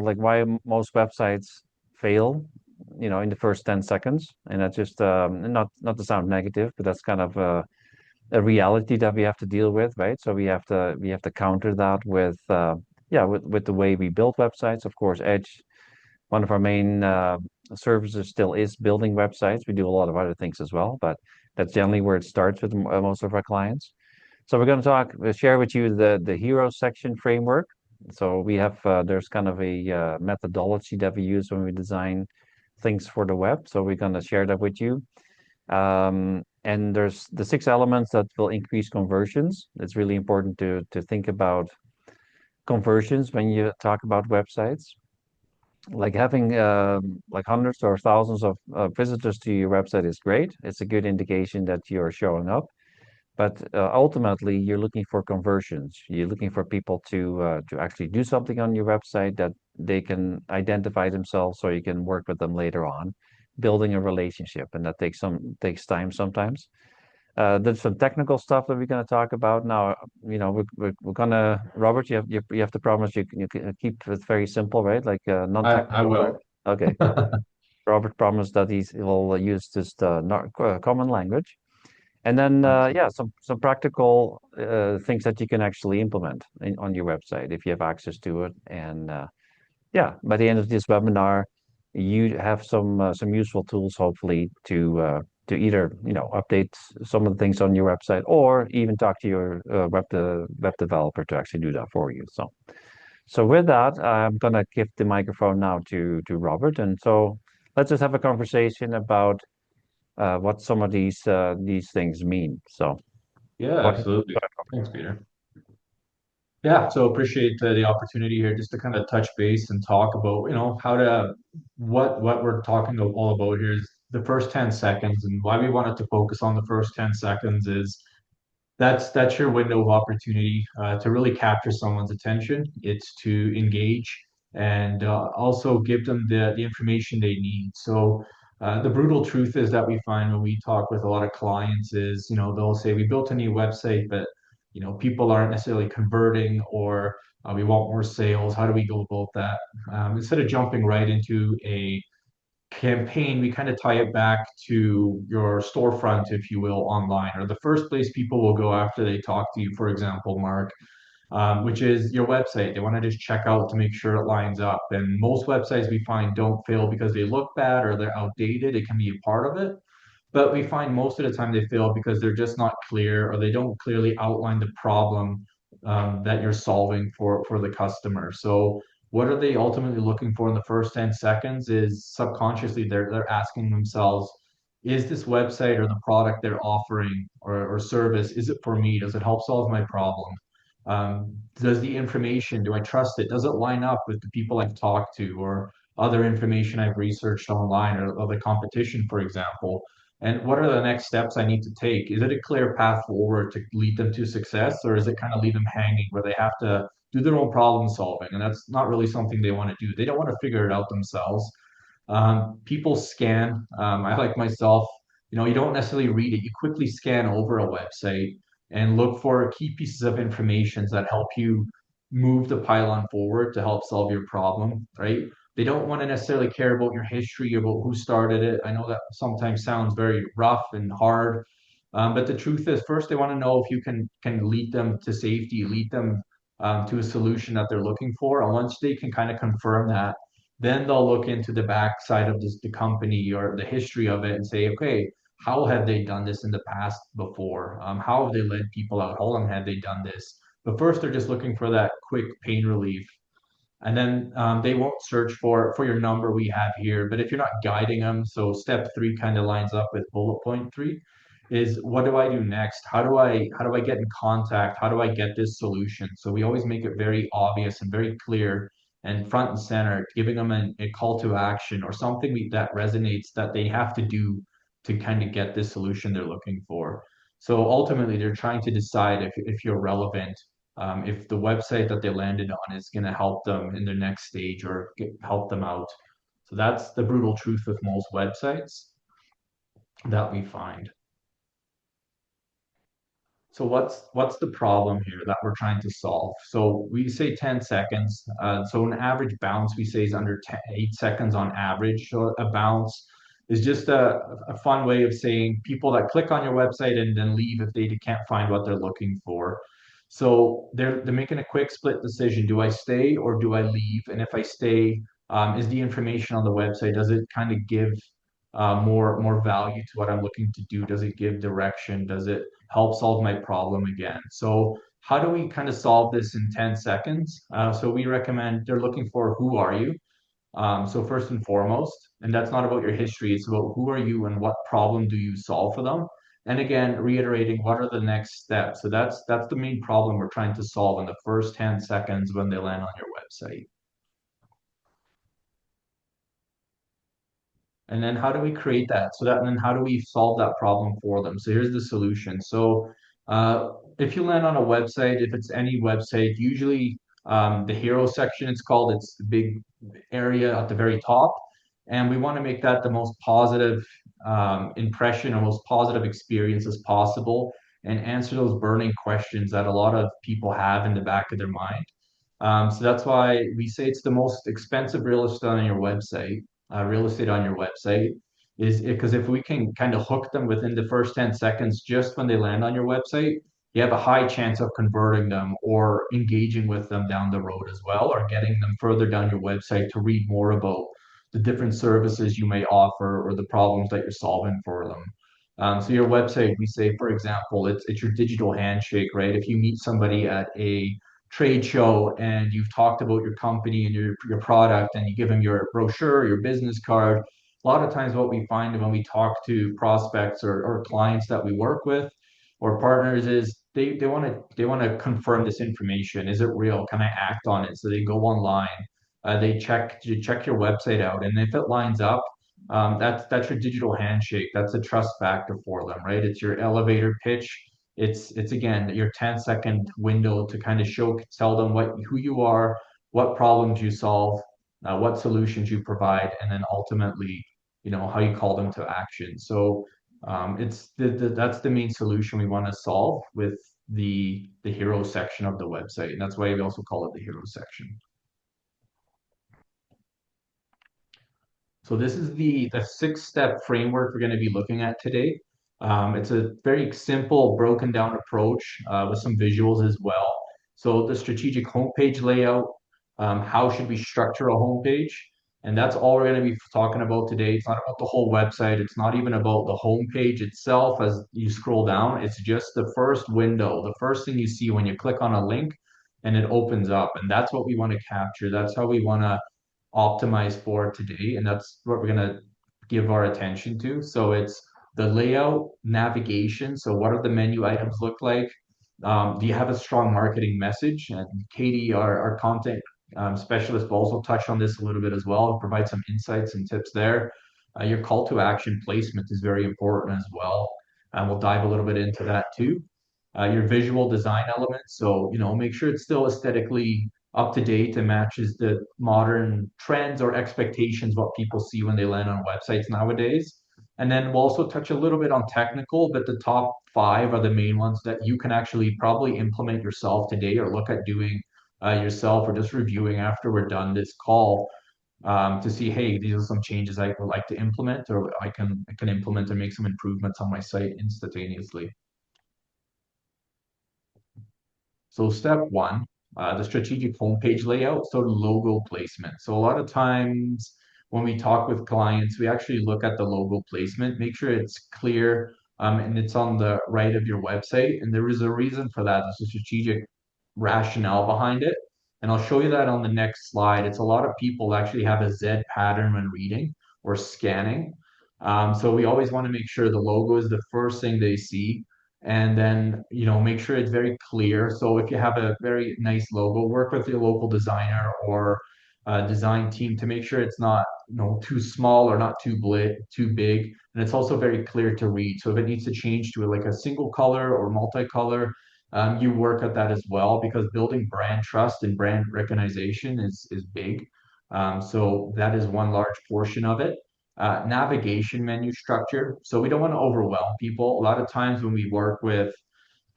like why most websites fail, in the first 10 seconds. And that's just not to sound negative, but that's kind of a reality that we have to deal with, right? So we have to counter that with yeah, with the way we build websites. Of course, Edge, one of our main services, still is building websites. We do a lot of other things as well, but that's generally where it starts with most of our clients. So we're going to share with you the hero section framework. So we have there's kind of a methodology that we use when we design things for the web. So we're going to share that with you. And there's the 6 elements that will increase conversions. It's really important to think about conversions when you talk about websites. Like having like hundreds or thousands of visitors to your website is great. It's a good indication that you're showing up. But ultimately, you're looking for conversions. You're looking for people to actually do something on your website that they can identify themselves, so you can work with them later on, building a relationship, and that takes time sometimes. There's some technical stuff that we're going to talk about now. We're gonna Robert. You have to promise you can keep it very simple, right? Like I non-technical terms. will. Okay. Robert promised that he'll use just not, common language. And then, yeah, some practical things that you can actually implement on your website if you have access to it. And yeah, by the end of this webinar, you have some useful tools, hopefully, to either update some of the things on your website, or even talk to your web developer to actually do that for you. So with that, I'm gonna give the microphone now to Robert, and so let's just have a conversation about what some of these things mean. So, Yeah, go ahead. absolutely. Thanks, Peter. Yeah, so appreciate the opportunity here just to kind of touch base and talk about, how to what we're talking all about here is the first 10 seconds, and why we wanted to focus on the first 10 seconds is that's your window of opportunity to really capture someone's attention. It's to engage and also give them the information they need. So the brutal truth is that we find when we talk with a lot of clients is, they'll say we built a new website, but people aren't necessarily converting, or we want more sales. How do we go about that? Instead of jumping right into a campaign, we kind of tie it back to your storefront, if you will, online, or the first place people will go after they talk to you, for example, Mark, which is your website. They want to just check out to make sure it lines up. And most websites we find don't fail because they look bad or they're outdated. It can be a part of it. But we find most of the time they fail because they're just not clear, or they don't clearly outline the problem that you're solving for the customer. So what are they ultimately looking for in the first 10 seconds is subconsciously they're asking themselves, is this website or the product they're offering or service, is it for me? Does it help solve my problem? Does the information, do I trust it? Does it line up with the people I've talked to, or other information I've researched online, or the competition, for example? And what are the next steps I need to take? Is it a clear path forward to lead them to success, or is it kind of leave them hanging where they have to do their own problem solving? And that's not really something they want to do. They don't want to figure it out themselves. People scan. I like myself, you don't necessarily read it. You quickly scan over a website and look for key pieces of information that help you move the pylon forward to help solve your problem, right? They don't want to necessarily care about your history, about who started it. I know that sometimes sounds very rough and hard, but the truth is, first they want to know if you can lead them to safety, lead them to a solution that they're looking for. And once they can kind of confirm that, then they'll look into the backside of the company or the history of it and say, okay, how have they done this in the past before? How have they led people out? How long have they done this? But first, they're just looking for that quick pain relief, and then they won't search for your number we have here. But if you're not guiding them, so step three kind of lines up with bullet point three, is what do I do next? How do I get in contact? How do I get this solution? So we always make it very obvious and very clear and front and center, giving them a call to action or something that resonates that they have to do to kind of get this solution they're looking for. So ultimately, they're trying to decide if you're relevant, if the website that they landed on is going to help them in their next stage or help them out. So that's the brutal truth with most websites that we find. So what's the problem here that we're trying to solve? So we say 10 seconds. So an average bounce we say is under 10, 8 seconds on average. So a bounce is just a fun way of saying people that click on your website and then leave if they can't find what they're looking for. So they're making a quick split decision. Do I stay or do I leave? And if I stay, is the information on the website, does it kind of give more value to what I'm looking to do? Does it give direction? Does it help solve my problem again? So how do we kind of solve this in 10 seconds? So we recommend they're looking for who are you? So first and foremost, and that's not about your history, it's about who are you and what problem do you solve for them? And again, reiterating what are the next steps. So that's the main problem we're trying to solve in the first 10 seconds when they land on your website. And then how do we create that? So that, and then how do we solve that problem for them? So here's the solution. So if you land on a website, if it's any website, usually the hero section, it's called, it's the big area at the very top. And we want to make that the most positive impression or most positive experience as possible and answer those burning questions that a lot of people have in the back of their mind. So that's why we say it's the most expensive real estate on your website is because if we can kind of hook them within the first 10 seconds just when they land on your website, you have a high chance of converting them or engaging with them down the road as well, or getting them further down your website to read more about the different services you may offer or the problems that you're solving for them. So your website, we say, for example, it's your digital handshake, right? If you meet somebody at a trade show and you've talked about your company and your product and you give them your brochure, your business card. A lot of times what we find when we talk to prospects or clients that we work with or partners is they want to confirm this information. Is it real? Can I act on it? So they go online, they check your website out, and if it lines up, that's your digital handshake. That's a trust factor for them, right? It's your elevator pitch. It's again your 10-second window to kind of tell them who you are, what problems you solve, what solutions you provide, and then ultimately, how you call them to action. So it's that's the main solution we want to solve with the hero section of the website, and that's why we also call it the hero section. So this is the six-step framework we're going to be looking at today. It's a very simple, broken down approach with some visuals as well. So the strategic homepage layout, how should we structure a homepage? And that's all we're going to be talking about today. It's not about the whole website. It's not even about the homepage itself as you scroll down. It's just the first window, the first thing you see when you click on a link and it opens up. And that's what we want to capture. That's how we want to optimize for today, and that's what we're going to give our attention to. So it's the layout, navigation. So what are the menu items look like? Do you have a strong marketing message? And Katie, our content specialist, will also touch on this a little bit as well, provide some insights and tips there. Your call to action placement is very important as well. And we'll dive a little bit into that too. Your visual design elements. So, make sure it's still aesthetically up to date and matches the modern trends or expectations, what people see when they land on websites nowadays. And then we'll also touch a little bit on technical, but the top five are the main ones that you can actually probably implement yourself today or look at doing yourself or just reviewing after we're done this call to see, hey, these are some changes I would like to implement or I can implement and make some improvements on my site instantaneously. So step one, the strategic homepage layout, so logo placement. So a lot of times when we talk with clients, we actually look at the logo placement, make sure it's clear and it's on the right of your website. And there is a reason for that. There's a strategic rationale behind it. And I'll show you that on the next slide. It's a lot of people actually have a Z pattern when reading or scanning. So we always want to make sure the logo is the first thing they see and then make sure it's very clear. So if you have a very nice logo, work with your local designer or design team to make sure it's not too small or not too big, and it's also very clear to read. So if it needs to change to like a single color or multicolor, you work at that as well because building brand trust and brand recognition is big. So that is one large portion of it. Navigation menu structure. So we don't want to overwhelm people. A lot of times when we work with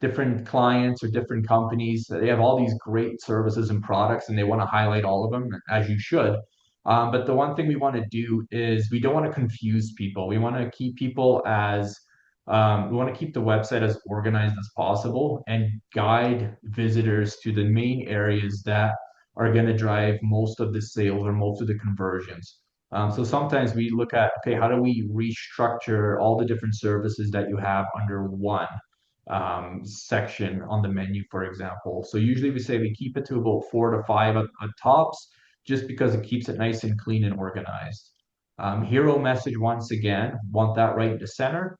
different clients or different companies. They have all these great services and products, and they want to highlight all of them, as you should. But the one thing we want to do is we don't want to confuse people. We want to keep people as we want to keep the website as organized as possible and guide visitors to the main areas that are going to drive most of the sales or most of the conversions. So sometimes we look at, okay, how do we restructure all the different services that you have under one section on the menu, for example? So usually we say we keep it to about 4 to 5 at tops, just because it keeps it nice and clean and organized. Hero message, once again, want that right in the center.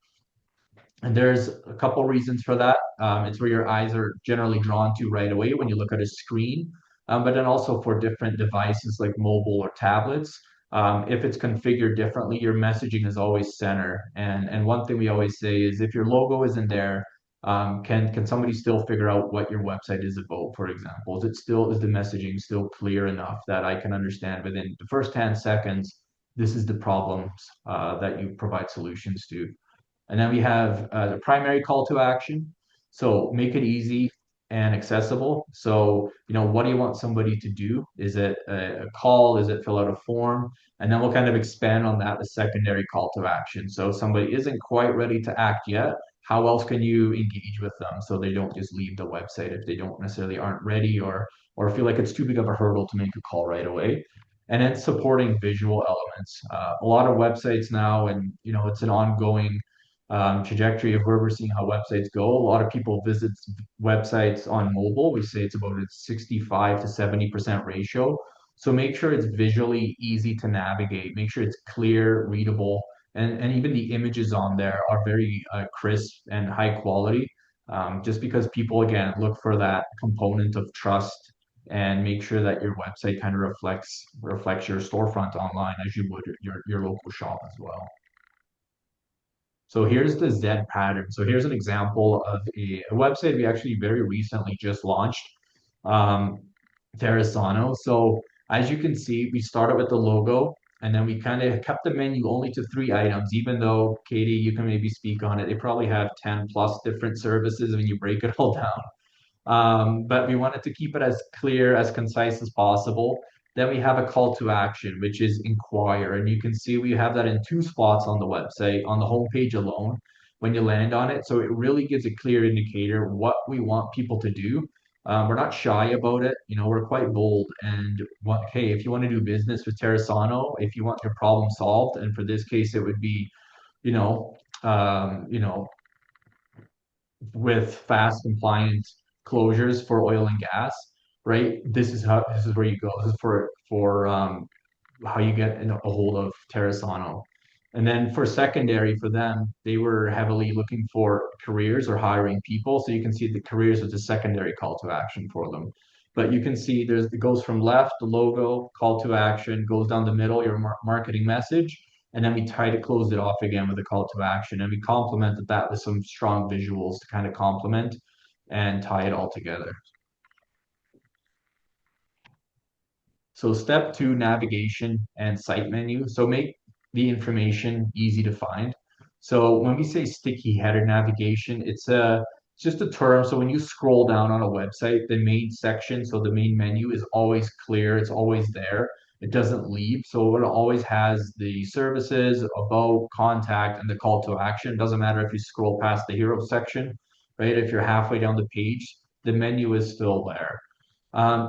And there's a couple reasons for that. It's where your eyes are generally drawn to right away when you look at a screen, but then also for different devices like mobile or tablets. If it's configured differently, your messaging is always center. And one thing we always say is if your logo isn't there, can somebody still figure out what your website is about, for example? Is the messaging still clear enough that I can understand within the first 10 seconds, this is the problems that you provide solutions to. And then we have the primary call to action. So make it easy and accessible. So, what do you want somebody to do? Is it a call? Is it fill out a form? And then we'll kind of expand on that, the secondary call to action. So if somebody isn't quite ready to act yet, how else can you engage with them so they don't just leave the website if they don't necessarily aren't ready or feel like it's too big of a hurdle to make a call right away? And then supporting visual elements. A lot of websites now, and it's an ongoing trajectory of where we're seeing how websites go. A lot of people visit websites on mobile. We say it's about a 65 to 70% ratio. So make sure it's visually easy to navigate. Make sure it's clear, readable, and even the images on there are very crisp and high quality. Just because people again look for that component of trust and make sure that your website kind of reflects your storefront online as you would your local shop as well. So here's the Z pattern. So here's an example of a website we actually very recently just launched, um, Terrasano. So as you can see, we started with the logo and then we kind of kept the menu only to 3 items, even though Katie, you can maybe speak on it. They probably have 10 plus different services when you break it all down. But we wanted to keep it as clear, as concise as possible. Then we have a call to action, which is inquire. And you can see we have that in 2 spots on the website, on the homepage alone, when you land on it. So it really gives a clear indicator what we want people to do. We're not shy about it. We're quite bold. And hey, if you want to do business with Terrasano, if you want your problem solved, and for this case, it would be, you know, um, you know, with fast compliant closures for oil and gas, right? This is where you go. This is for how you get a hold of Terrasano. And then for secondary for them, they were heavily looking for careers or hiring people. So you can see the careers as a secondary call to action for them. But you can see it goes from left, the logo, call to action, goes down the middle, your marketing message, and then we try to close it off again with a call to action. And we complemented that with some strong visuals to kind of complement and tie it all together. So step two, navigation and site menu. So make the information easy to find. So when we say sticky header navigation, it's just a term. So when you scroll down on a website, the main section, so the main menu is always clear. It's always there. It doesn't leave. So it always has the services, about, contact, and the call to action. It doesn't matter if you scroll past the hero section, right? If you're halfway down the page, the menu is still there.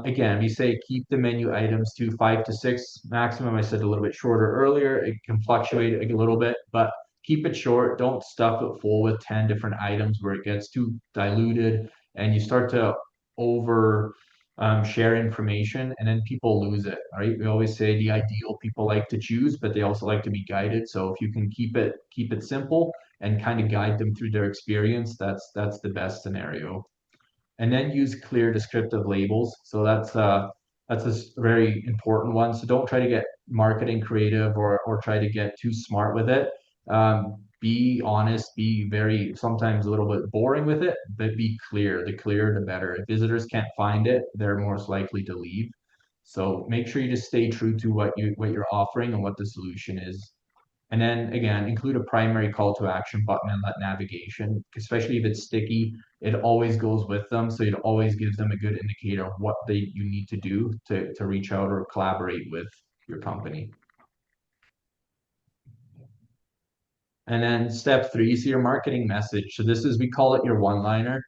Again, we say keep the menu items to 5 to 6 maximum. I said a little bit shorter earlier. It can fluctuate a little bit, but keep it short. Don't stuff it full with 10 different items where it gets too diluted and you start to over share information and then people lose it. Right? We always say the ideal people like to choose, but they also like to be guided. So if you can keep it simple and kind of guide them through their experience, that's the best scenario. And then use clear descriptive labels. So that's a very important one. So don't try to get marketing creative or try to get too smart with it. Be honest, be very sometimes a little bit boring with it, but be clear. The clearer, the better. If visitors can't find it, they're most likely to leave. So make sure you just stay true to what you're offering and what the solution is. And then again, include a primary call to action button in that navigation, especially if it's sticky, it always goes with them. So it always gives them a good indicator of what you need to do to reach out or collaborate with your company. And then step three is your marketing message. So this is, we call it your one-liner.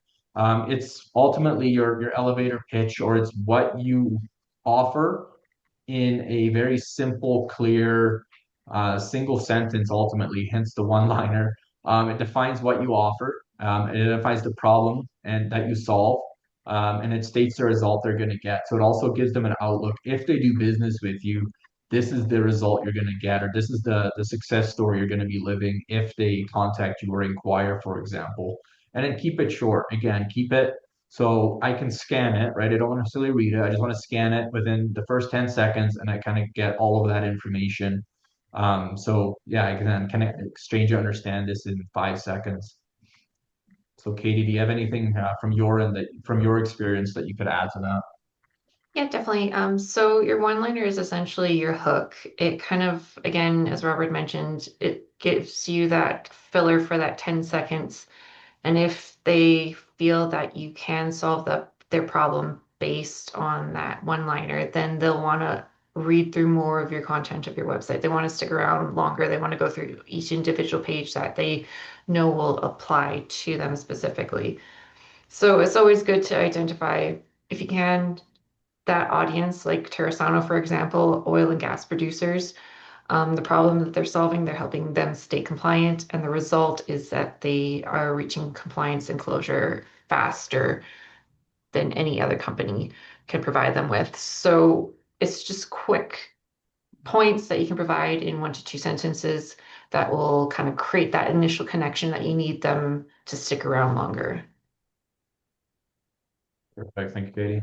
It's ultimately your elevator pitch, or it's what you offer in a very simple, clear, single sentence, ultimately, hence the one-liner. It defines what you offer, it identifies the problem and that you solve, and it states the result they're going to get. So it also gives them an outlook. If they do business with you, this is the result you're going to get, or this is the success story you're going to be living if they contact you or inquire, for example. And then keep it short. Again, keep it so I can scan it, right? I don't want to necessarily read it. I just want to scan it within the first 10 seconds and I kind of get all of that information. So yeah, I can then kind of exchange understand this in 5 seconds. So Katie, do you have anything from your end that from your experience that you could add to that? Yeah, definitely. So your one-liner is essentially your hook. It kind of, again, as Robert mentioned, it gives you that filler for that 10 seconds. And if they feel that you can solve their problem based on that one-liner, then they'll want to read through more of your content of your website. They want to stick around longer. They want to go through each individual page that they know will apply to them specifically. So it's always good to identify, if you can, that audience, like Terrasano, for example, oil and gas producers, the problem that they're solving, they're helping them stay compliant, and the result is that they are reaching compliance and closure faster than any other company can provide them with. So it's just quick points that you can provide in 1 to 2 sentences that will kind of create that initial connection that you need them to stick around longer. Perfect. Thank you, Katie.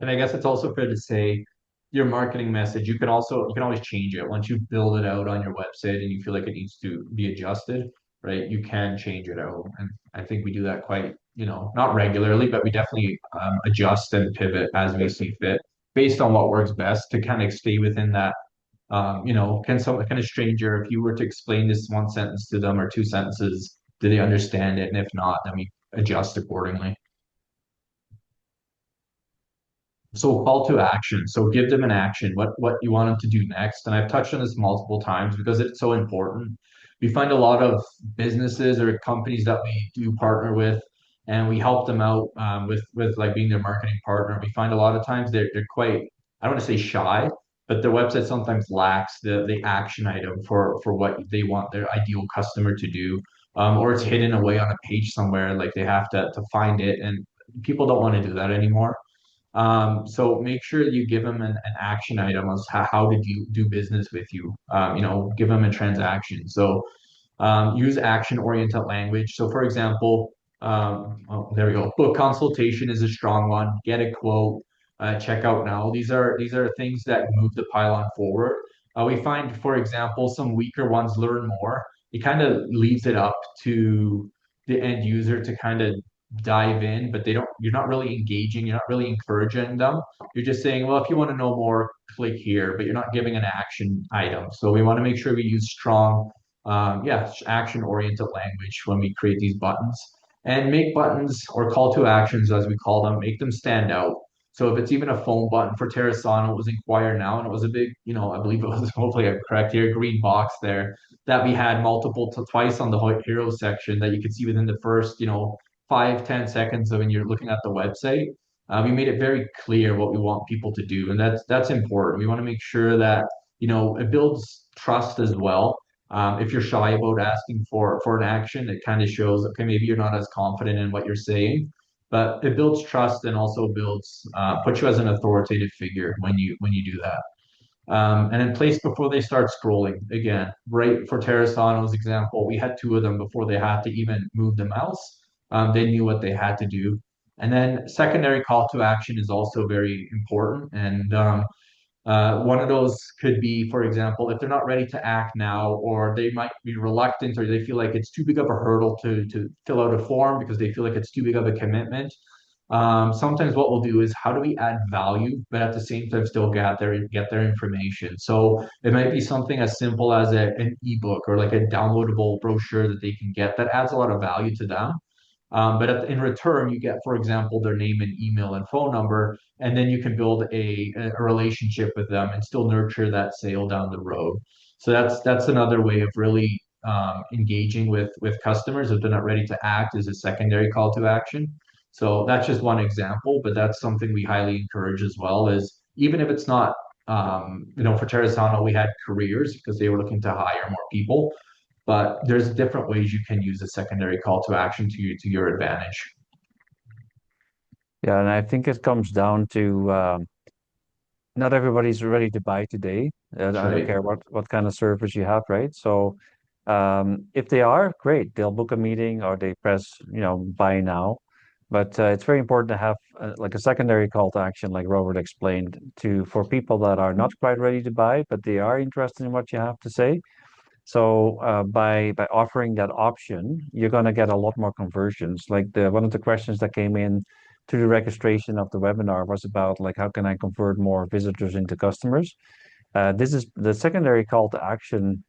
And I guess it's also fair to say your marketing message, you can always change it. Once you build it out on your website and you feel like it needs to be adjusted, right? You can change it out. And I think we do that quite, not regularly, but we definitely adjust and pivot as we see fit based on what works best to kind of stay within that. Can a stranger, if you were to explain this one sentence to them or two sentences, do they understand it? And if not, then we adjust accordingly. So call to action. So give them an action, what you want them to do next. And I've touched on this multiple times because it's so important. We find a lot of businesses or companies that we do partner with, and we help them out with like being their marketing partner. We find a lot of times they're quite, I don't want to say shy, but their website sometimes lacks the action item for what they want their ideal customer to do, or it's hidden away on a page somewhere. Like they have to find it, and people don't want to do that anymore. So make sure that you give them an action item as how did you do business with you? Give them a transaction. So use action-oriented language. So for example, there we go. Book consultation is a strong one. Get a quote. Check out now. These are things that move the pylon forward. We find, for example, some weaker ones learn more. It kind of leaves it up to the end user to kind of dive in, but you're not really engaging, you're not really encouraging them. You're just saying, well, if you want to know more, click here, but you're not giving an action item. So we want to make sure we use strong, action oriented language when we create these buttons, and make buttons or call to actions, as we call them, make them stand out. So if it's even a phone button for Terrasana, it was inquire now, and it was a big, I believe it was hopefully I'm correct here, green box there that we had twice on the hero section that you could see within the first, 5, 10 seconds of when you're looking at the website. We made it very clear what we want people to do, and that's important. We want to make sure that it builds trust as well. If you're shy about asking for an action, it kind of shows okay, maybe you're not as confident in what you're saying, but it builds trust and also builds puts you as an authoritative figure when you do that. And in place before they start scrolling. Again, right for Terrasano's example, we had two of them before they had to even move the mouse. They knew what they had to do. And then secondary call to action is also very important. And one of those could be, for example, if they're not ready to act now, or they might be reluctant, or they feel like it's too big of a hurdle to fill out a form because they feel like it's too big of a commitment. Sometimes what we'll do is how do we add value, but at the same time still get their information. So it might be something as simple as an ebook or like a downloadable brochure that they can get that adds a lot of value to them. In return, you get, for example, their name and email and phone number, and then you can build a relationship with them and still nurture that sale down the road. So that's another way of really engaging with customers if they're not ready to act as a secondary call to action. So that's just one example, but that's something we highly encourage as well. Is even if it's not, for Terrazano, we had careers because they were looking to hire more people, but there's different ways you can use a secondary call to action to your advantage. Yeah, and I think it comes down to not everybody's ready to buy today. That's I don't right. care what kind of service you have, right? So if they are, great. They'll book a meeting or they press, buy now. But it's very important to have like a secondary call to action, like Robert explained, to for people that are not quite ready to buy, but they are interested in what you have to say. So by offering that option, you're going to get a lot more conversions. Like the one of the questions that came in to the registration of the webinar was about like how can I convert more visitors into customers? This is the secondary call to action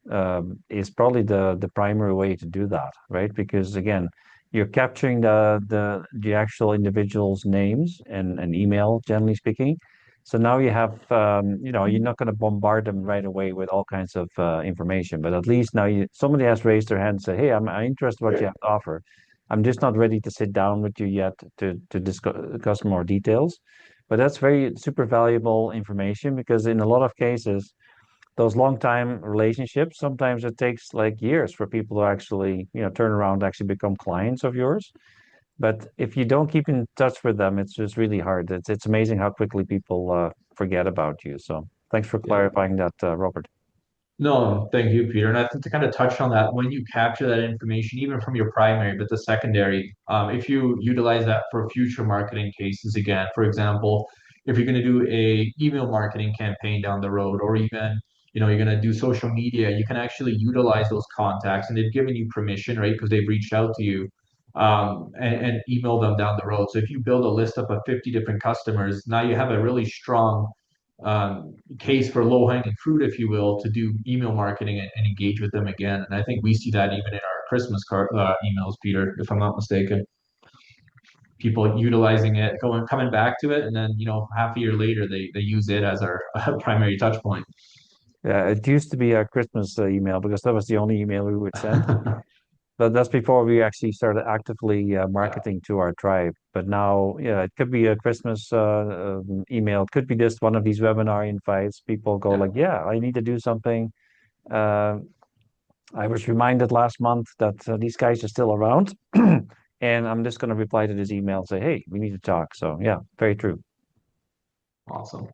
is probably the primary way to do that, right? Because again, you're capturing the actual individual's names and email, generally speaking. So now you have, you're not going to bombard them right away with all kinds of information, but at least now somebody has raised their hand and said, "Hey, I'm interested in what you have to offer. I'm just not ready to sit down with you yet to discuss more details." But that's very super valuable information because in a lot of cases, those long time relationships, sometimes it takes like years for people to actually, turn around, actually become clients of yours. But if you don't keep in touch with them, it's just really hard. It's amazing how quickly people forget about you. So thanks for Yeah. clarifying that, Robert. No, thank you, Peter. And I think to kind of touch on that, when you capture that information, even from your primary, but the secondary, if you utilize that for future marketing cases, again, for example, if you're going to do a email marketing campaign down the road, or even, you're going to do social media, you can actually utilize those contacts and they've given you permission, right? Because they've reached out to you, and email them down the road. So if you build a list up of 50 different customers, now you have a really strong case for low hanging fruit, if you will, to do email marketing and engage with them again. And I think we see that even in our Christmas card emails, Peter, if I'm not mistaken. People utilizing it, coming back to it, and then half a year later they use it as our primary touch point. Yeah, it used to be a Christmas email because that was the only email we would send. But that's before we actually started actively Yeah, marketing to our tribe. But now, yeah, it could be a Christmas email. It could be just one of these webinar invites. People go yeah, like, "Yeah, I need to do something." Uh, I was reminded last month that these guys are still around, and I'm just going to reply to this email and say, "Hey, we need to talk." So yeah, very true. awesome.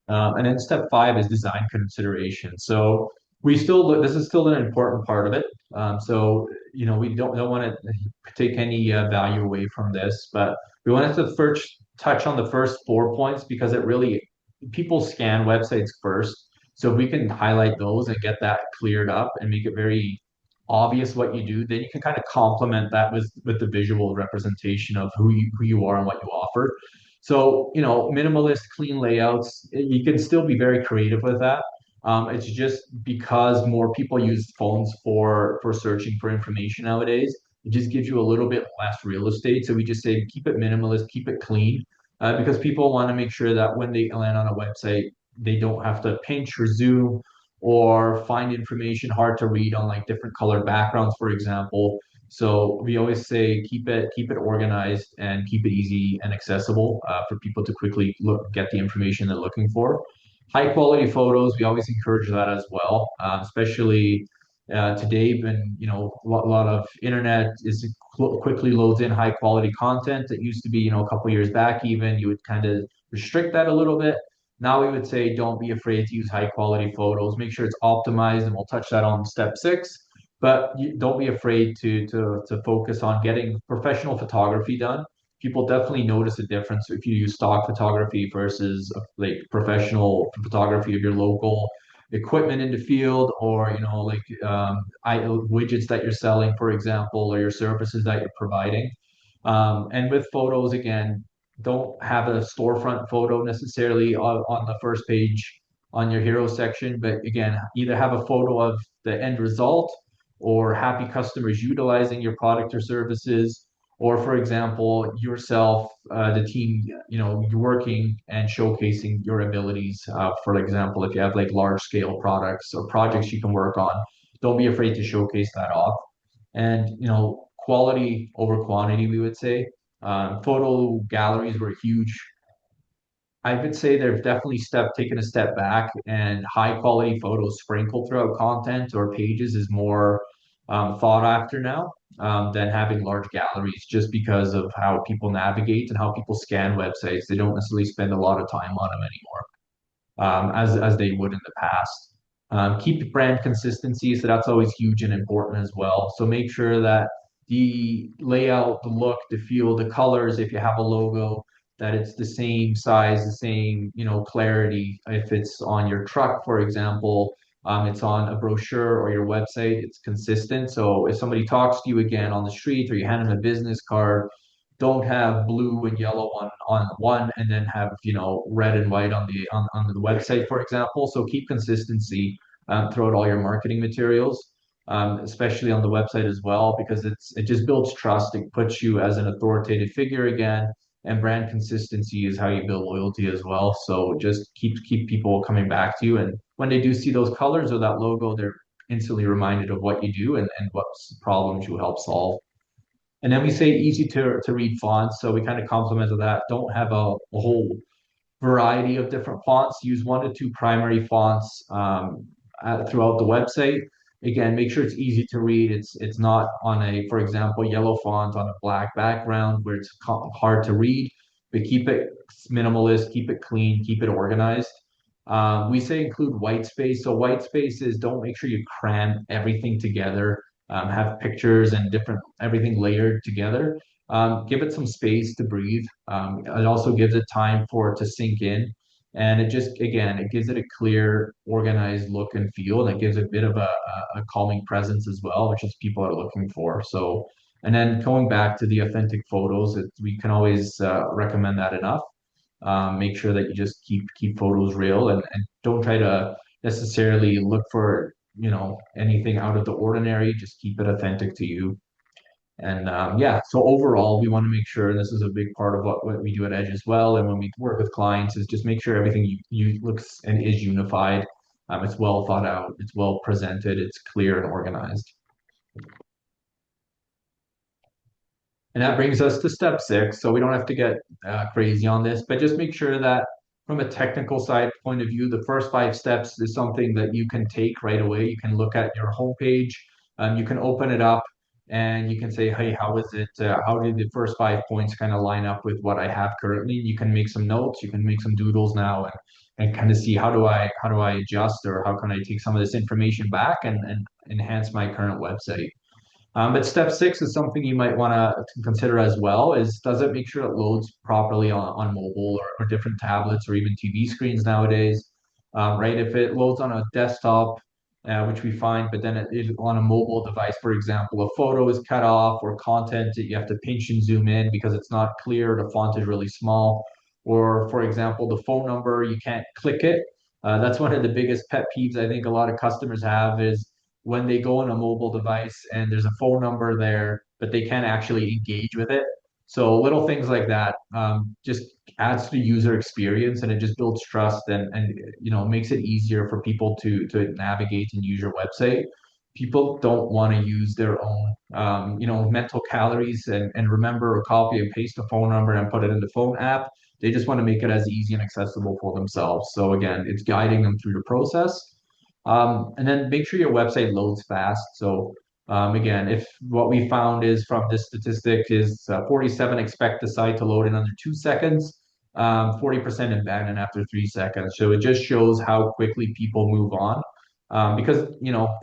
And then step five is design consideration. So we still this is still an important part of it. We don't want to take any value away from this, but we wanted to first touch on the first 4 points because it really people scan websites first. So if we can highlight those and get that cleared up and make it very obvious what you do, then you can kind of complement that with the visual representation of who you are and what you offer. So, minimalist, clean layouts, you can still be very creative with that. It's just because more people use phones for searching for information nowadays, it just gives you a little bit less real estate. So we just say keep it minimalist, keep it clean, because people want to make sure that when they land on a website, they don't have to pinch or zoom or find information hard to read on like different color backgrounds, for example. So we always say keep it organized and keep it easy and accessible for people to quickly get the information they're looking for. High quality photos, we always encourage that as well, especially today when lot of internet is quickly loads in high quality content. It used to be a couple years back even you would kind of restrict that a little bit. Now we would say don't be afraid to use high quality photos. Make sure it's optimized, and we'll touch that on step six. But don't be afraid to focus on getting professional photography done. People definitely notice a difference if you use stock photography versus like professional photography of your local equipment in the field, or widgets that you're selling, for example, or your services that you're providing. And with photos, again, don't have a storefront photo necessarily on the first page on your hero section, but again, either have a photo of the end result or happy customers utilizing your product or services, or for example, yourself, the team, you're working and showcasing your abilities. For example, if you have like large scale products or projects you can work on, don't be afraid to showcase that off. And quality over quantity, we would say. Photo galleries were huge. I would say they've definitely taken a step back, and high quality photos sprinkled throughout content or pages is more thought after now, than having large galleries, just because of how people navigate and how people scan websites. They don't necessarily spend a lot of time on them anymore, as they would in the past. Keep brand consistency, so that's always huge and important as well. So make sure that the layout, the look, the feel, the colors, if you have a logo, that it's the same size, the same, clarity. If it's on your truck, for example, it's on a brochure or your website, it's consistent. So if somebody talks to you again on the street or you hand them a business card, don't have blue and yellow on one and then have red and white on the website, for example. So keep consistency throughout all your marketing materials, especially on the website as well, because it just builds trust. It puts you as an authoritative figure again, and brand consistency is how you build loyalty as well. So just keep people coming back to you, and when they do see those colors or that logo, they're instantly reminded of what you do and what problems you help solve. And then we say easy to read fonts. So we kind of complemented that. Don't have a whole variety of different fonts. Use one to two primary fonts throughout the website. Again, make sure it's easy to read. It's not on a, for example, yellow font on a black background where it's hard to read, but keep it minimalist, keep it clean, keep it organized. We say include white space. So white spaces, don't make sure you cram everything together. Have pictures and different everything layered together. Give it some space to breathe. It also gives it time for it to sink in. And it just, again, it gives it a clear, organized look and feel. And it gives a bit of a calming presence as well, which is people are looking for. So, and then going back to the authentic photos, we can always recommend that enough. Make sure that you just keep photos real, and don't try to necessarily look for, anything out of the ordinary. Just keep it authentic to you. And yeah, so overall, we want to make sure, and this is a big part of what we do at Edge as well, and when we work with clients, is just make sure everything you looks and is unified. It's well thought out, it's well presented, it's clear and organized. And that brings us to step six. So we don't have to get crazy on this, but just make sure that from a technical side point of view, the first five steps is something that you can take right away. You can look at your homepage, you can open it up, and you can say, hey, how is it? How did the first 5 points kind of line up with what I have currently? You can make some notes, you can make some doodles now, and kind of see how do I adjust, or how can I take some of this information back and enhance my current website. But step six is something you might want to consider as well, is does it make sure it loads properly on mobile, or different tablets or even TV screens nowadays, right? If it loads on a desktop, which we find, but then on a mobile device, for example, a photo is cut off, or content that you have to pinch and zoom in because it's not clear, the font is really small, or for example, the phone number, you can't click it. That's one of the biggest pet peeves I think a lot of customers have, is when they go on a mobile device and there's a phone number there, but they can't actually engage with it. So little things like that just adds to the user experience, and it just builds trust, and makes it easier for people to navigate and use your website. People don't want to use their own mental calories and remember or copy and paste a phone number and put it in the phone app. They just want to make it as easy and accessible for themselves. So again, it's guiding them through the process. And then make sure your website loads fast. So again, if what we found is from this statistic is 47 expect the site to load in under 2 seconds, 40% abandon after 3 seconds. So it just shows how quickly people move on, because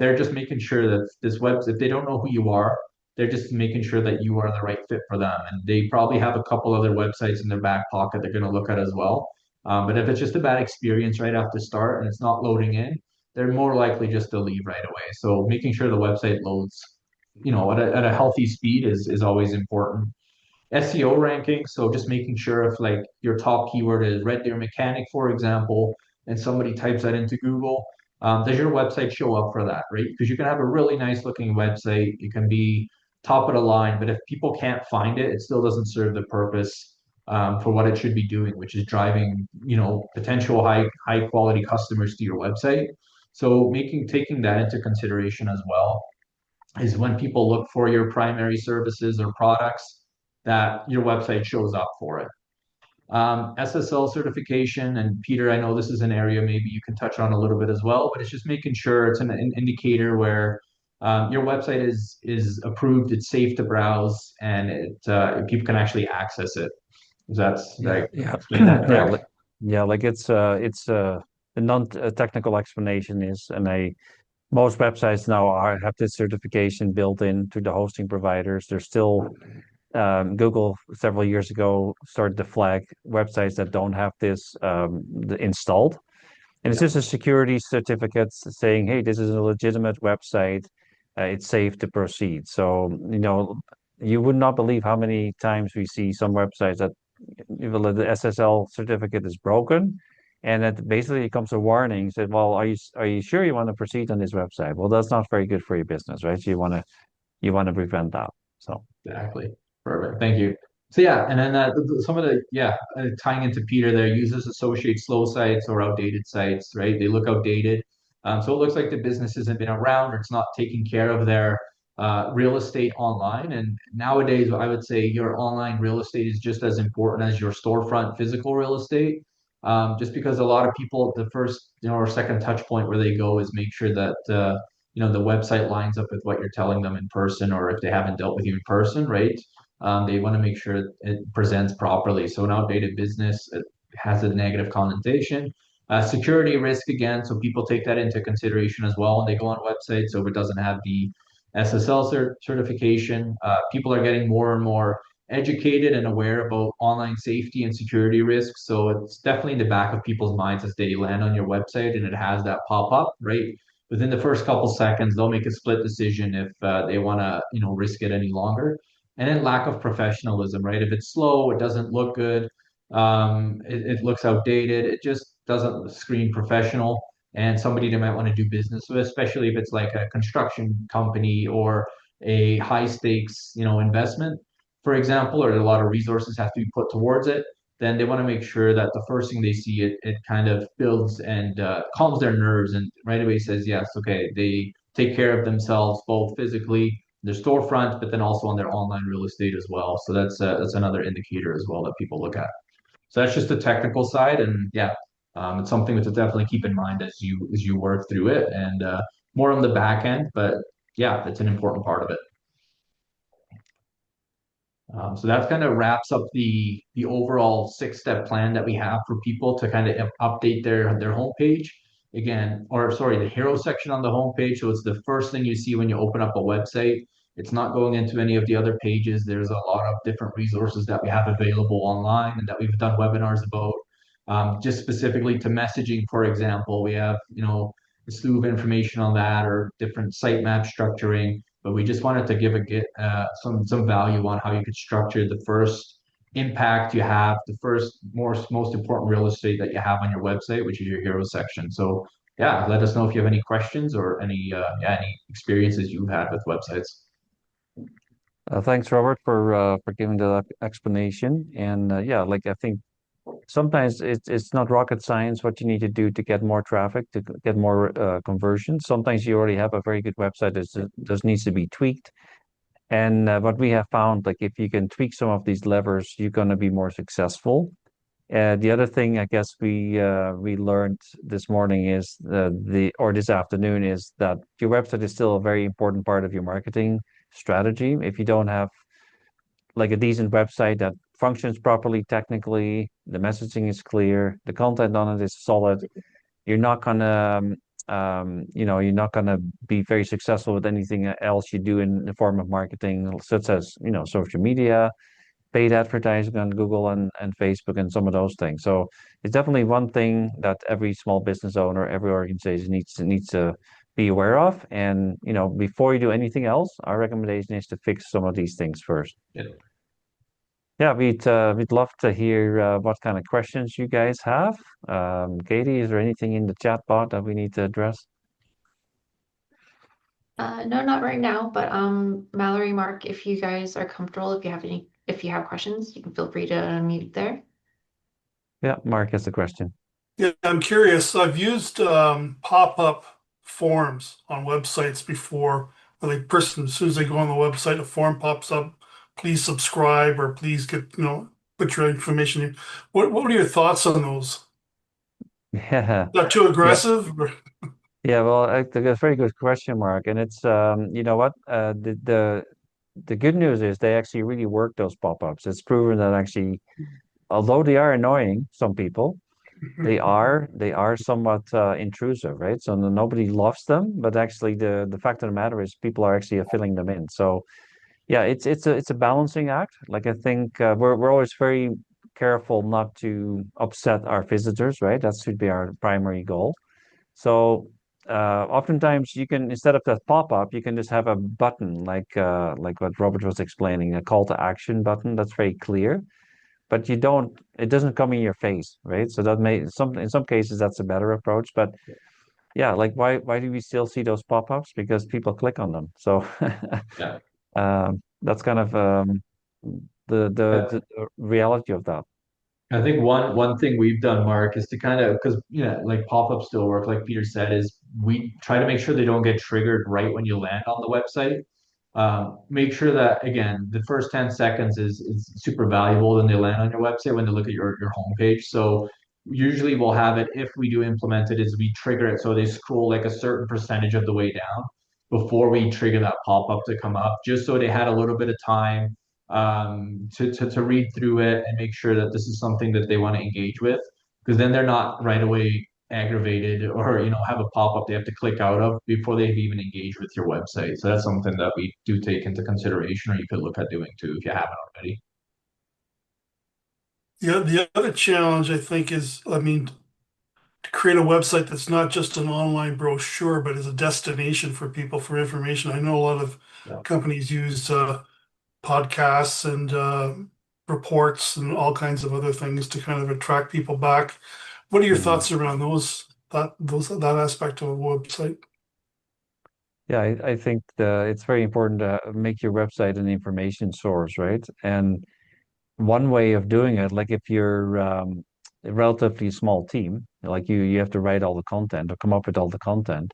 they're just making sure that if they don't know who you are, they're just making sure that you are the right fit for them. And they probably have a couple other websites in their back pocket they're going to look at as well. But if it's just a bad experience right after start and it's not loading in, they're more likely just to leave right away. So making sure the website loads, at a healthy speed is always important. SEO ranking. So just making sure if like your top keyword is Red Deer Mechanic, for example, and somebody types that into Google, does your website show up for that, right? Because you can have a really nice looking website, it can be top of the line, but if people can't find it, it still doesn't serve the purpose for what it should be doing, which is driving, potential high quality customers to your website. So taking that into consideration as well is when people look for your primary services or products, that your website shows up for it. SSL certification, and Peter, I know this is an area maybe you can touch on a little bit as well, but it's just making sure it's an indicator where your website is approved, it's safe to browse, and people can actually access it. Did Yeah, I yeah, explain that yeah, correct? yeah. Like the non-technical explanation is, and most websites now have this certification built in to the hosting providers. There's still Google several years ago started to flag websites that don't have this installed. And it's Yeah, just a security certificate saying, hey, this is a legitimate website. It's safe to proceed. So, you would not believe how many times we see some websites that even the SSL certificate is broken. And it basically comes a warning said, well, are you sure you want to proceed on this website? Well, that's not very good for your business, right? So you want to prevent that. So exactly. Perfect. Thank you. So yeah, and then some of the tying into Peter there, users associate slow sites or outdated sites, right? They look outdated. So it looks like the business hasn't been around or it's not taking care of their real estate online. And nowadays, I would say your online real estate is just as important as your storefront physical real estate. Just because a lot of people, the first, or second touch point where they go is make sure that the website lines up with what you're telling them in person, or if they haven't dealt with you in person, right? They want to make sure it presents properly. So an outdated business, it has a negative connotation. Security risk again, so people take that into consideration as well when they go on websites. So if it doesn't have the SSL certification, people are getting more and more educated and aware about online safety and security risks. So it's definitely in the back of people's minds as they land on your website and it has that pop up, right? Within the first couple seconds, they'll make a split decision if they want to, risk it any longer. And then lack of professionalism, right? If it's slow, it doesn't look good, it looks outdated, it just doesn't scream professional and somebody they might want to do business with, especially if it's like a construction company or a high stakes, investment, for example, or a lot of resources have to be put towards it. Then they want to make sure that the first thing they see, it kind of builds and calms their nerves and right away says, yes, okay, they take care of themselves both physically, their storefront, but then also on their online real estate as well. So that's another indicator as well that people look at. So that's just the technical side, and yeah, it's something to definitely keep in mind as you work through it, and more on the back end. But yeah, it's an important part of it. So that kind of wraps up the overall 6-step plan that we have for people to kind of update their homepage. Again, or sorry, the hero section on the homepage. So it's the first thing you see when you open up a website. It's not going into any of the other pages. There's a lot of different resources that we have available online and that we've done webinars about. Just specifically to messaging, for example, we have a slew of information on that or different sitemap structuring, but we just wanted to give some value on how you could structure the first impact you have, the first most important real estate that you have on your website, which is your hero section. So yeah, let us know if you have any questions or any experiences you've had with websites. thanks, Robert, for giving the explanation. And yeah, like I think sometimes it's not rocket science what you need to do to get more traffic, to get more conversions. Sometimes you already have a very good website that just needs to be tweaked. And what we have found, like if you can tweak some of these levers, you're going to be more successful. The other thing I guess we learned this morning is or this afternoon is that your website is still a very important part of your marketing strategy. If you don't have like a decent website that functions properly technically, the messaging is clear, the content on it is solid, you're not gonna you're not gonna be very successful with anything else you do in the form of marketing, such as social media, paid advertising on Google and Facebook and some of those things. So it's definitely one thing that every small business owner, every organization needs to be aware of. And before you do anything else, our recommendation is to fix some of these things first. Yeah. Yeah, we'd love to hear what kind of questions you guys have. Katie, is there anything in the chat bot that we need to address? No, not right now, but Mallory, Mark, if you guys are comfortable, if you have questions, you can feel free to unmute there. Yeah, Mark has the question. Yeah, I'm curious. I've used pop-up forms on websites before, where the person, as soon as they go on the website, a form pops up, please subscribe or please get, put your information in. What are your thoughts on those? Yeah, Not too yeah, aggressive? yeah. Well, that's a very good question, Mark. And it's you know what? The good news is they actually really work those pop-ups. It's proven that actually, although they are annoying some people, they are somewhat intrusive, right? So nobody loves them, but actually the fact of the matter is people are actually filling them in. So yeah, it's a balancing act. Like I think we're always very careful not to upset our visitors, right? That should be our primary goal. So oftentimes you can instead of that pop-up, you can just have a button like what Robert was explaining, a call to action button that's very clear, but it doesn't come in your face, right? So that may some in some cases that's a better approach, but yeah, like why do we still see those pop-ups? Because people click on them. So Yeah. that's kind of the reality of that. I think one thing we've done, Mark, is to kind of because like pop-ups still work, like Peter said, is we try to make sure they don't get triggered right when you land on the website. Make sure that again, the first 10 seconds is super valuable when they land on your website when they look at your homepage. So usually we'll have it if we do implement it, is we trigger it so they scroll like a certain percentage of the way down before we trigger that pop-up to come up, just so they had a little bit of time to read through it and make sure that this is something that they want to engage with. Because then they're not right away aggravated or have a pop-up they have to click out of before they've even engaged with your website. So that's something that we do take into consideration, or you could look at doing too if you haven't already. Yeah, the other challenge I think is, I mean, to create a website that's not just an online brochure, but is a destination for people for information. I know a lot of Yeah. companies use podcasts and reports and all kinds of other things to kind of attract people back. What are your Mhm. thoughts around that aspect of a website? Yeah, I think it's very important to make your website an information source, right? And one way of doing it, like if you're a relatively small team, like you have to write all the content or come up with all the content.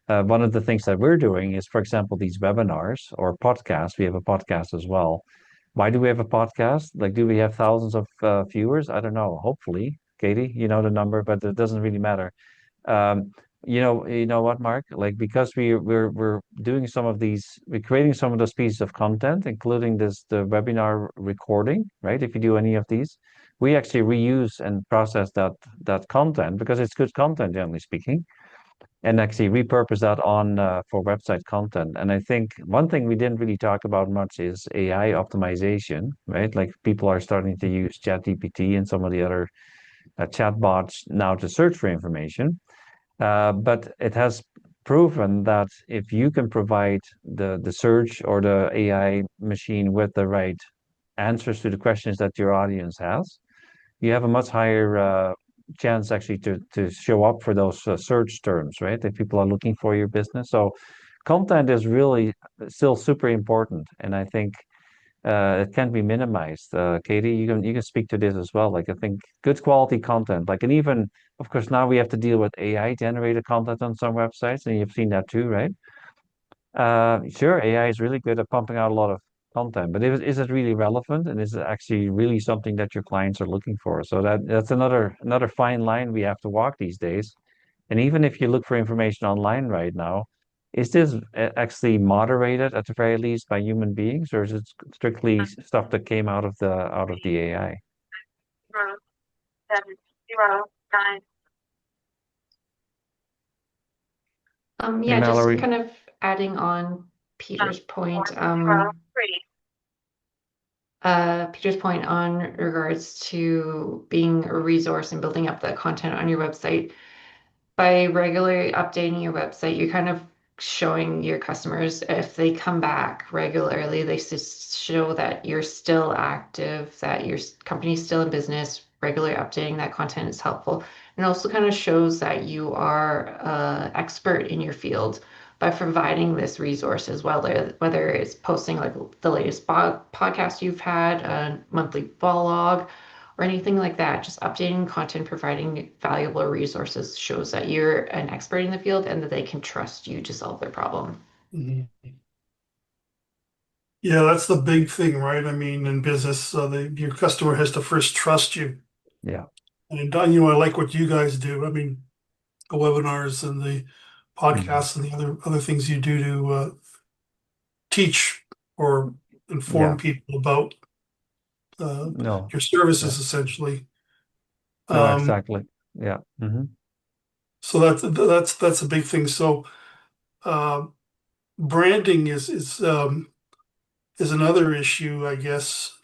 One of the things that we're doing is, for example, these webinars or podcasts. We have a podcast as well. Why do we have a podcast? Like, do we have thousands of viewers? I don't know. Hopefully, Katie, you know the number, but it doesn't really matter. Um, you know what, Mark? Like, because we're doing some of these, we're creating some of those pieces of content, including the webinar recording, right? If you do any of these, we actually reuse and process that content because it's good content, generally speaking, and actually repurpose that on for website content. And I think one thing we didn't really talk about much is AI optimization, right? Like people are starting to use ChatGPT and some of the other chatbots now to search for information. But it has proven that if you can provide the search or the AI machine with the right answers to the questions that your audience has, you have a much higher chance actually to show up for those search terms, right? If people are looking for your business. So content is really still super important, and I think it can't be minimized. Katie, you can speak to this as well. Like I think good quality content, like and even of course now we have to deal with AI generated content on some websites, and you've seen that too, right? Sure, AI is really good at pumping out a lot of content, but is it really relevant, and is it actually really something that your clients are looking for? So that's another fine line we have to walk these days. And even if you look for information online right now, is this actually moderated at the very least by human beings, or is it strictly stuff that came out of the AI? 07079. Hey, Yeah, just Mallory. kind of adding on Peter's point, 403. Peter's point on regards to being a resource and building up the content on your website. By regularly updating your website, you're kind of showing your customers if they come back regularly, they just show that you're still active, that your company's still in business, regularly updating that content is helpful. And also kind of shows that you are expert in your field by providing this resource as well, whether it's posting like the latest podcast you've had, a monthly vlog, or anything like that. Just updating content, providing valuable resources shows that you're an expert in the field and that they can trust you to solve their problem. Mhm. Yeah, that's the big thing, right? I mean, in business, your customer has to first trust you. Yeah. And I like what you guys do. I mean, the webinars and the Mhm. podcasts and the other things you do to teach or inform Yeah. people about uh, No. your Yeah. services, essentially. No, Um, exactly. Yeah. so that's a big thing. So uh, branding is another issue, I guess.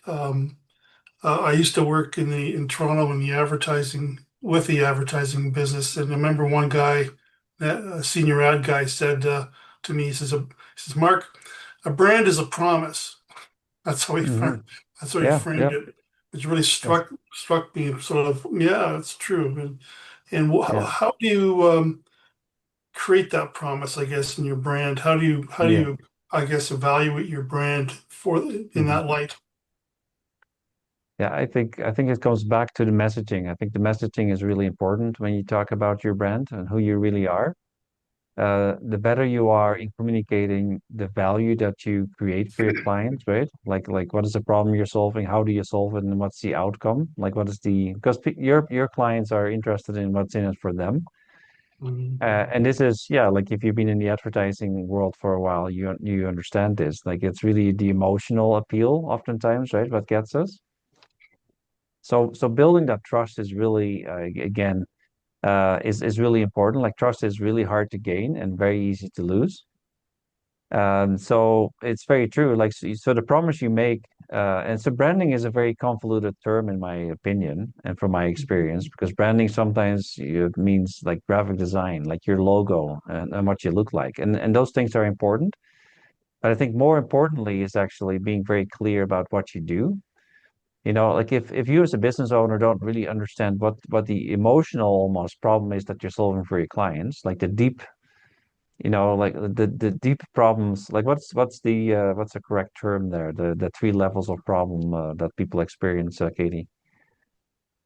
I used to work in Toronto in the advertising business, and I remember one guy, a senior ad guy, said to me, he says, Mark, a brand is a promise. That's how he Hmm. framed, that's how he Yeah. framed Yeah. it, which really That's struck me. Sort of, yeah, it's true. And yeah. how do you create that promise? I guess in your brand, how do Yeah. you I guess evaluate your brand in Hmm. that light? Yeah. I think it comes back to the messaging. I think the messaging is really important when you talk about your brand and who you really are. The better you are in communicating the value that you create for your clients, right? Like what is the problem you're solving? How do you solve it, and what's the outcome? Like what is the because your clients are interested in what's in it for them. Mhm. And this is yeah, like if you've been in the advertising world for a while, you understand this. Like it's really the emotional appeal, oftentimes, right? What gets us. So building that trust is really again is really important. Like trust is really hard to gain and very easy to lose. So it's very true. Like so the promise you make, and so branding is a very convoluted term in my opinion and from my experience, because branding sometimes it means like graphic design, like your logo and what you look like, and those things are important. But I think more importantly is actually being very clear about what you do. Like if you as a business owner don't really understand what the emotional almost problem is that you're solving for your clients, like the deep like the deep problems, like what's the correct term there? The three levels of problem that people experience, Katie.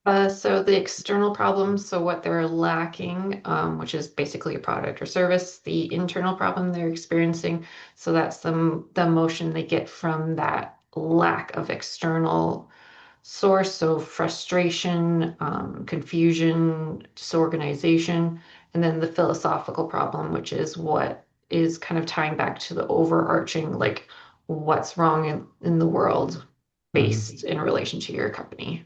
So the external problems, so what they're lacking, which is basically a product or service, the internal problem they're experiencing. So that's the emotion they get from that lack of external source. So frustration, confusion, disorganization, and then the philosophical problem, which is what is kind of tying back to the overarching, like what's wrong in the world Hmm. based in relation to your company.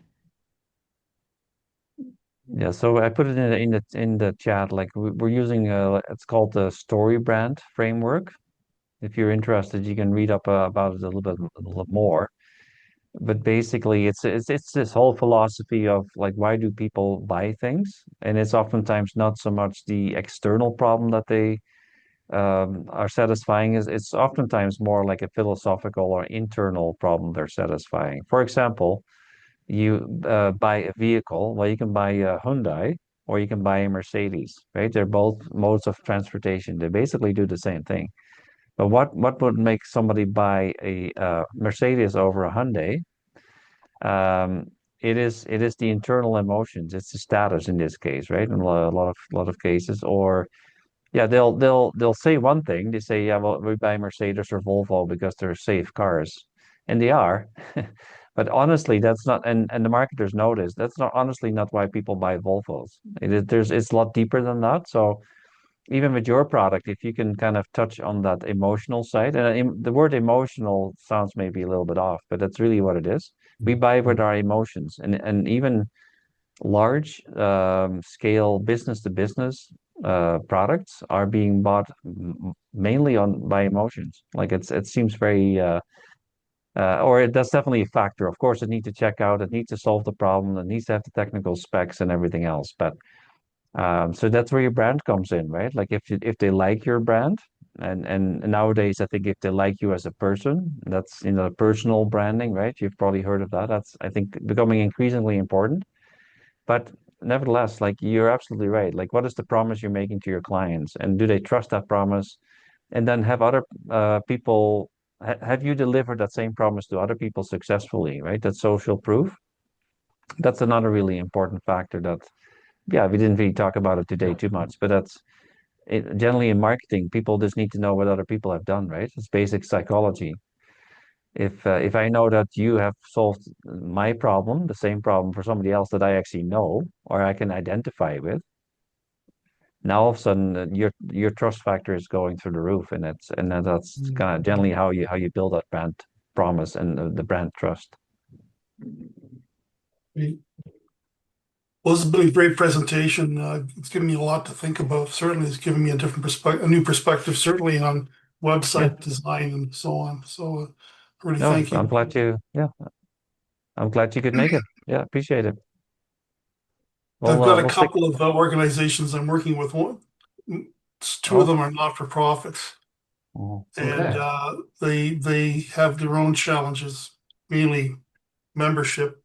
Yeah, so I put it in the chat. Like we're using it's called the story brand framework. If you're interested, you can read up about it a little bit more. But basically, it's this whole philosophy of like why do people buy things, and it's oftentimes not so much the external problem that they are satisfying, is it's oftentimes more like a philosophical or internal problem they're satisfying. For example, you buy a vehicle, well, you can buy a Hyundai or you can buy a Mercedes, right? They're both modes of transportation. They basically do the same thing. But what would make somebody buy a Mercedes over a Hyundai? Um, it is the internal emotions. It's the status in this case, right? In a lot of cases, or yeah, they'll say one thing. They say, yeah, well, we buy Mercedes or Volvo because they're safe cars, and they are. But honestly, that's not, and the marketers notice that's not honestly not why people buy Volvos. It's a lot deeper than that. So even with your product, if you can kind of touch on that emotional side, and the word emotional sounds maybe a little bit off, but that's really what it is. We buy with our emotions, and even large scale business to business products are being bought mainly on by emotions. Like it seems very that's definitely a factor. Of course, it needs to check out, it needs to solve the problem, it needs to have the technical specs and everything else. But so that's where your brand comes in, right? Like if they like your brand, And nowadays, I think if they like you as a person, that's, personal branding, right? You've probably heard of that. That's, I think, becoming increasingly important. But nevertheless, like you're absolutely right. Like, what is the promise you're making to your clients, and do they trust that promise? And then have other people, have you delivered that same promise to other people successfully, right? That social proof. That's another really important factor that, yeah, we didn't really talk about it today too much, but that's generally in marketing, people just need to know what other people have done, right? It's basic psychology. If I know that you have solved my problem, the same problem for somebody else that I actually know or I can identify with, now all of a sudden your trust factor is going through the roof, and that's kind of generally how you build that brand promise and the brand trust. Great. Well, this has been a great presentation. It's given me a lot to think about. Certainly, it's given me a different perspective, a new perspective, certainly on Yeah. website design and so on. So, I really No, thank you. I'm glad you could make it. Yeah, appreciate it. I've got a We'll stick. couple of organizations I'm working with. Two of Oh, them are not-for-profits, oh, and Okay. they have their own challenges, mainly membership,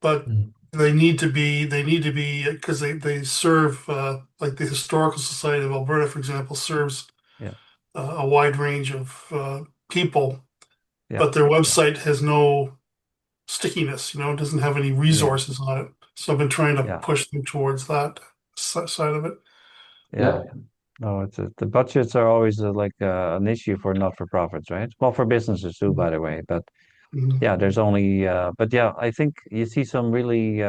but Mm. they need to be because they serve like the Historical Society of Alberta, for example, serves yeah, a wide range of people, yeah, but their yeah, website has no stickiness, it doesn't have any yeah, resources on it. So I've been trying to yeah, push them towards that side of it. yeah. Yeah. No, the budgets are always an issue for not-for-profits, right? Well, for businesses too, by the way. But Mhm. yeah, there's only. But yeah, I think you see some really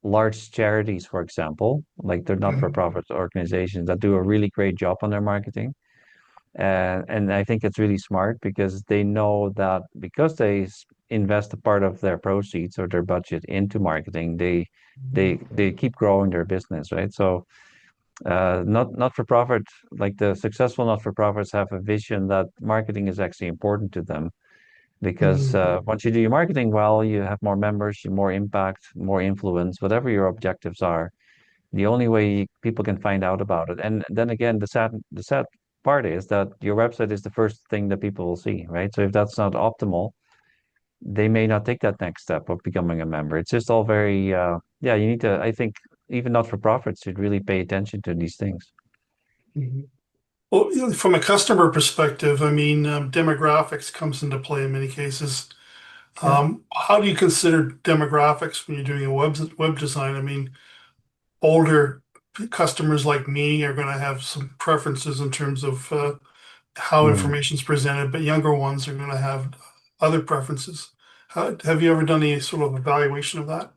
large charities, for example, like they're Mhm. not-for-profit organizations that do a really great job on their marketing. And I think it's really smart because they know that because invest a part of their proceeds or their budget into marketing, they keep growing their business, right? So not for profit, like the successful not for profits have a vision that marketing is actually important to them because Mhm. once you do your marketing well, you have more members, more impact, more influence, whatever your objectives are. The only way people can find out about it. And then again, the sad part is that your website is the first thing that people will see, right? So if that's not optimal, they may not take that next step of becoming a member. It's just all very, yeah, you need to, I think, even not-for-profits should really pay attention to these things. Mhm. Well, from a customer perspective, I mean, demographics comes into play in many cases. Yeah. How do you consider demographics when you're doing a web design? I mean, older customers like me are going to have some preferences in terms of how Mm. information is presented, but younger ones are going to have other preferences. Have you ever done any sort of evaluation of that?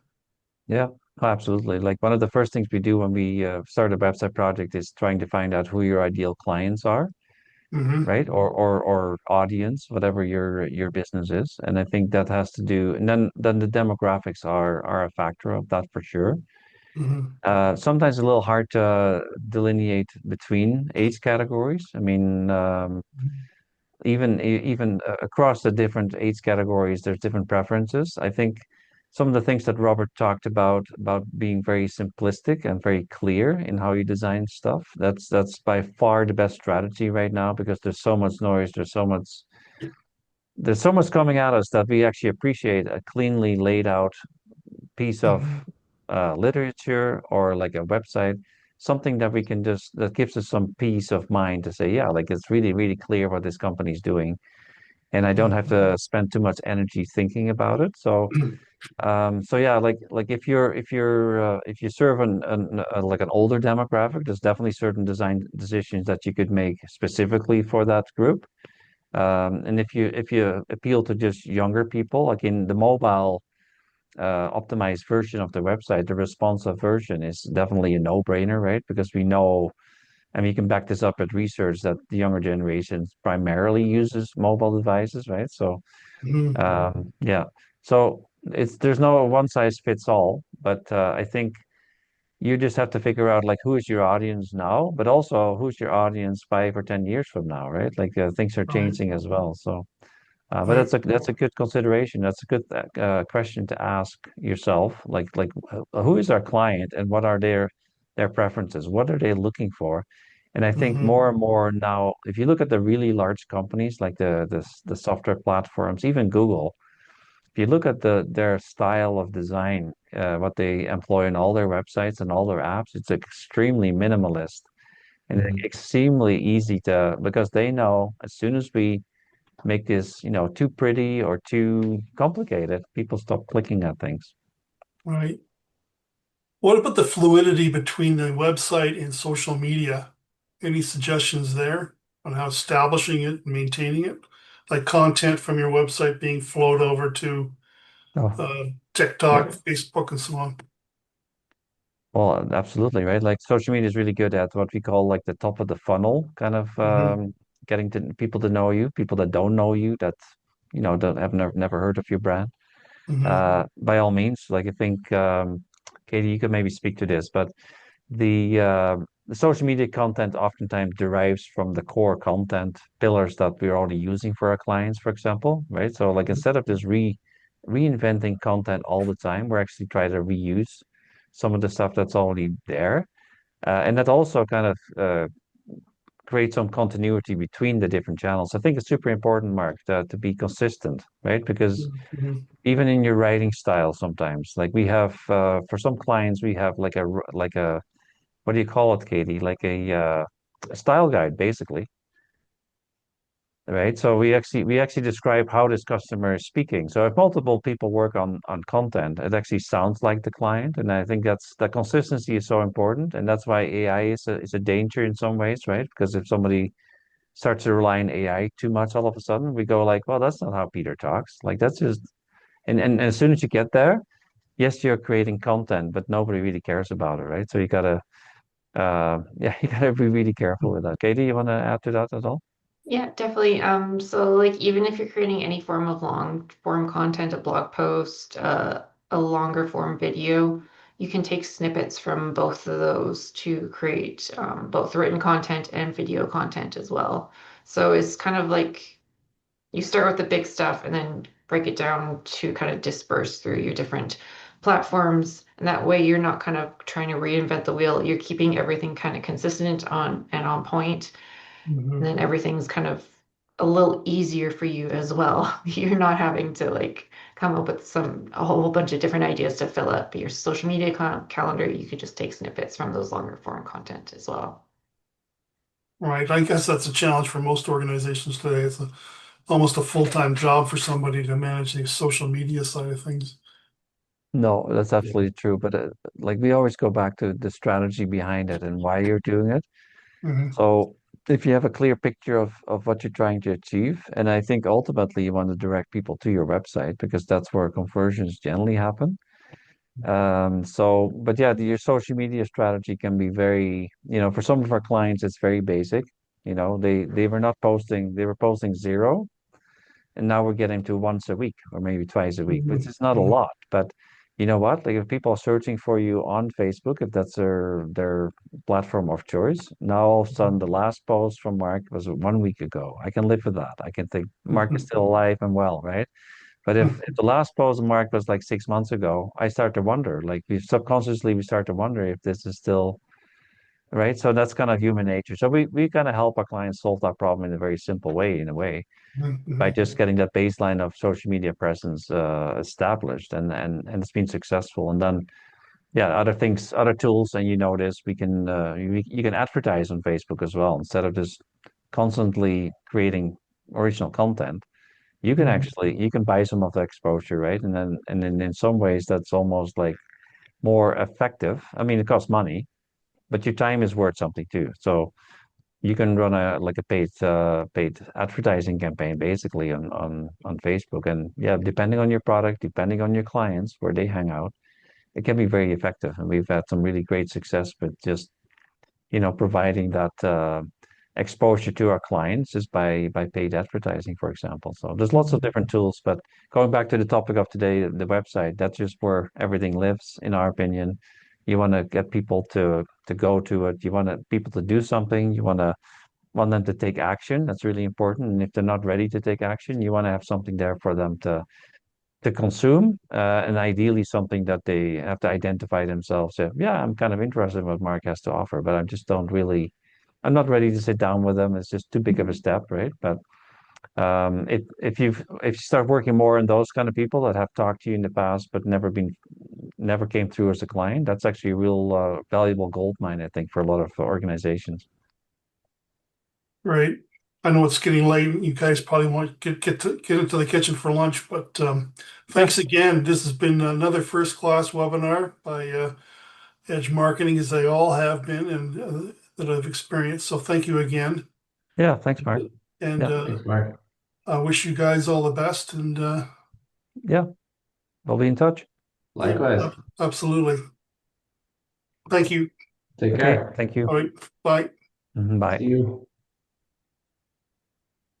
Yeah, absolutely. Like one of the first things we do when we start a website project is trying to find out who your ideal clients are, Hmm. right? Or audience, whatever your business is. And I think that has to do, and then the demographics are a factor of that for sure. Hmm. Sometimes a little hard to delineate between age categories. I mean, even across the different age categories, there's different preferences. I think some of the things that Robert talked about being very simplistic and very clear in how you design stuff, that's by far the best strategy right now because there's so much noise, there's so much coming at us that we actually appreciate a cleanly laid out piece of Hmm. literature or like a website, something that we can just that gives us some peace of mind to say, yeah, like it's really, really clear what this company's doing, and I don't have to spend too much energy thinking about it. So yeah, like if you serve like an older demographic, there's definitely certain design decisions that you could make specifically for that group. And if you appeal to just younger people, like in the mobile optimized version of the website, the responsive version is definitely a no-brainer, right? Because we know, and we can back this up with research that the younger generations primarily uses mobile devices, right? So Hmm. yeah, so there's no one size fits all, but I think you just have to figure out like who is your audience now, but also who's your audience 5 or 10 years from now, right? Like things are Right, changing as well. So but right. that's a good consideration. That's a good question to ask yourself. Who is our client and what are their preferences? What are they looking for? And I think Hmm. more and more now, if you look at the really large companies like the software platforms, even Google, if you look at their style of design, what they employ in all their websites and all their apps, it's extremely minimalist and Mhm. extremely easy to because they know as soon as we make this, too pretty or too complicated, people stop clicking at things. Right. What about the fluidity between the website and social media? Any suggestions there on how establishing it and maintaining it? Like content from your website being flowed over to Oh, uh, yeah. TikTok, Facebook, and so on. Well, absolutely, right? Like social media is really good at what we call like the top of the funnel, kind of Hmm. getting to people to know you, people that don't know you, that don't have never heard of your brand. Hmm. By all means, like I think Katie, you could maybe speak to this, but the social media content oftentimes derives from the core content pillars that we're already using for our clients, for example, right? So like instead of just reinventing content all the time, we're actually trying to reuse some of the stuff that's already there. And that also kind of creates some continuity between the different channels. I think it's super important, Mark, to be consistent, right? Because Hmm. even in your writing style, sometimes, like we have, for some clients, we have like a what do you call it, Katie? Like a style guide, basically, right? So we actually describe how this customer is speaking. So if multiple people work on content, it actually sounds like the client, and I think that's the consistency is so important, and that's why AI is a danger in some ways, right? Because if somebody starts to rely on AI too much, all of a sudden we go like, well, that's not how Peter talks. Like that's just and as soon as you get there, yes, you're creating content, but nobody really cares about it, right? So you gotta yeah, you gotta be really careful with that. Katie, you want to add to that at all? Yeah, definitely. So like even if you're creating any form of long form content, a blog post, a longer form video, you can take snippets from both of those to create both written content and video content as well. So it's kind of like you start with the big stuff and then break it down to kind of disperse through your different platforms. And that way you're not kind of trying to reinvent the wheel. You're keeping everything kind of consistent on and on point and Hmm. then everything's kind of a little easier for you as well. You're not having to like come up with a whole bunch of different ideas to fill up your social media calendar. You could just take snippets from those longer form content as well. Right. I guess that's a challenge for most organizations today. It's almost a full-time job for somebody to manage the social media side of things. No, that's Yeah. absolutely true. But like we always go back to the strategy behind it and why you're doing it. Hmm. So if you have a clear picture of what you're trying to achieve, and I think ultimately you want to direct people to your website because that's where conversions generally happen. But yeah, your social media strategy can be very, for some of our clients, it's very basic. They were not posting, they were posting zero, and now we're getting to once a week or maybe twice a week, which is not a Hmm. lot. But you know what? Like if people are searching for you on Facebook, if that's their platform of choice, now all of a sudden the last post from Mark was 1 week ago. I can live with that. I can think Mark is still alive and well, right? But if the last post of Mark was like 6 months ago, I start to wonder, like we start to wonder if this is still right. So that's kind of human nature. So we kind of help our clients solve that problem in a very simple way, in a way, by Hmm. just getting that baseline of social media presence established, and it's been successful. And then yeah, other things, other tools, and you notice you can advertise on Facebook as well instead of just constantly creating original content. You can buy some of the exposure, right? And then in some ways that's almost like more effective. I mean, it costs money, but your time is worth something too. So you can run a paid advertising campaign basically on Facebook. And yeah, depending on your product, depending on your clients where they hang out, it can be very effective. And we've had some really great success with just providing that exposure to our clients is by paid advertising, for example. So there's lots of different tools, but going back to the topic of today, the website, that's just where everything lives, in our opinion. You want to get people to go to it. You want people to do something. You want them to take action. That's really important. And if they're not ready to take action, you want to have something there for them to consume, and ideally something that they have to identify themselves. Yeah, I'm kind of interested in what Mark has to offer, but I just don't really I'm not ready to sit down with them. It's just too big of a step, right? But if you start working more on those kind of people that have talked to you in the past but never came through as a client, that's actually a real valuable gold mine, I think, for a lot of organizations. Right. I know it's getting late. You guys probably want to get into the kitchen for lunch, but thanks again. This has been another first class webinar by Edge Marketing, as they all have been and that I've experienced. So thank you again. Yeah, thanks, Mark. And Yeah. Thanks, Mark. I wish you guys all the best. And Yeah, we'll be in touch. Likewise. absolutely. Thank you. Take Okay, care. thank you. All right. Bye. Bye. See you.